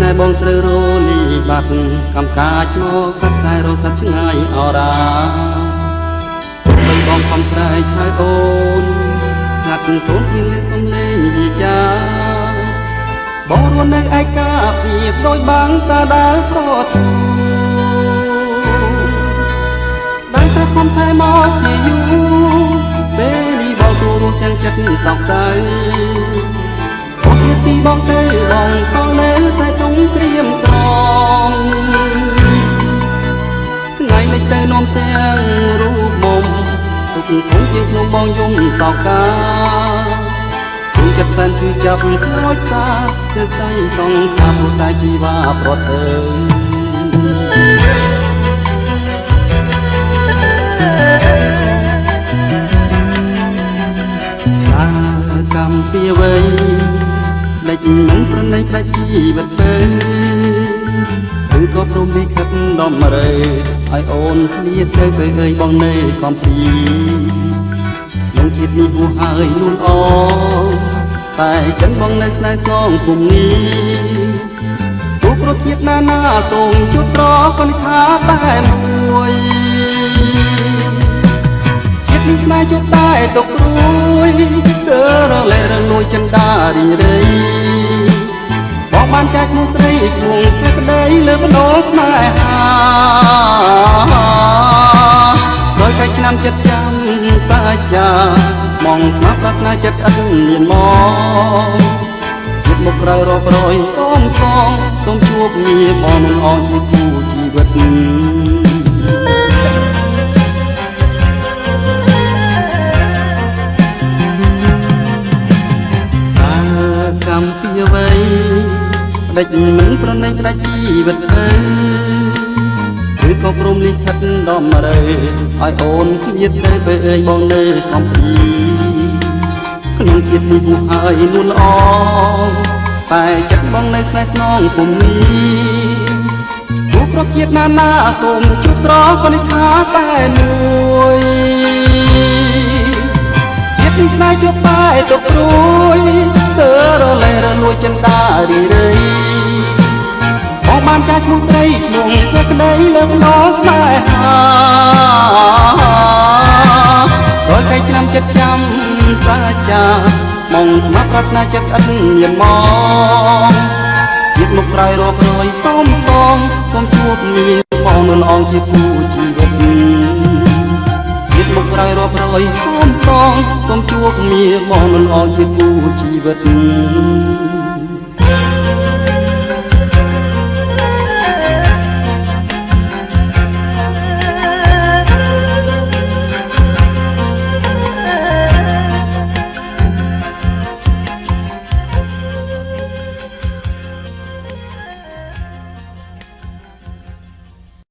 ណែបងត្រូវរលីបាត់កំកាចមកកាត់ខ្សែរស័ព្ទឆ្ងាយអរាបីបងខំស្រែកហៅអូនងាត់សូនពីលឺសំឡេងវិចាបងរស់នៅឯកាពីដោយបាំងតាដែលប្រទូស្ដាយតែខំថែមកជាយូរពេលនេះបងទូរស់ទាំងចិត្តសោកសៅអូនទៀតពីបងទៅបងសងនៅតែចង់ត្រៀមត្រង់ថ្ងៃនេះទៅនាំទាំងរូបមុំទុកធំជាក្នុងបងយំសោកកាចិត្តសែនឈឺចាប់ខ្លោចសាគឺស្ដីសងខាពុតែជីវ៉ាប្រត់ទៅតាកម្មពីអ្វីដេចមិនប្រណីផ្ដាច់ជីវិតទៅឬក៏ព្រមលិខិតដំរើឲ្យអូនឃ្លាតទៅពេលអើយបងនៅកំពីនឹងជាតិនេះហួសហើយនួនអតែចិនបងនៅស្នេហ៍ស្នងគុំនេះទូប្រធៀបណានាសូមជួបត្រកនិថាតែមួយជាតិនេះស្នេហ៍ជួបតែទុករួយទើរលែរលួយចិនដារីរីបងបានចែកនោះស្រីឈួងសេចក្ដីលើបដោស្នេហាដោយកាច់ឆ្នាំចិត្តចាំសាចាមងស្មាប់ប្រាថ្នាចិត្តឥតមានមកចិត្តមុខក្រៅរាប់រយសូមជួបងារបងមិនអងជាគូជីវិតតាកម្មពីអ្វីដេចមិនប្រណីផ្ដាច់ជីវិតទៅឬក៏ព្រមលិខិតដំរើឲ្យអូនឃ្លាតទៅពេលអើយបងនៅកំពីក្នុងជាតិនេះហួសហើយនួនល្អតែចិត្តបងនៅស្នេហ៍ស្នងពុំមានទូគ្រប់ជាតិណានាសូមជួបត្រកនិថាតែមួយជាតិនេះស្នេហ៍ជួបតែទុករួយទើរលែរលួយចិនដារីរីបងបានចាស់ឈ្មោះស្រីឈ្មោះសេចក្ដីលើបដោស្នេហាដោយកាច់ឆ្នាំចិត្តចាំសាចាមកស្មាប់ប្រាថ្នាចិត្តឥតមានមកជាតិមុខក្រោយរាប់រយសូមជួបងារបងមិនអងជាគូជីវិតជាតិមុខក្រោយរាប់រយសូមជួបងារបងមិនអងជាគូជីវិត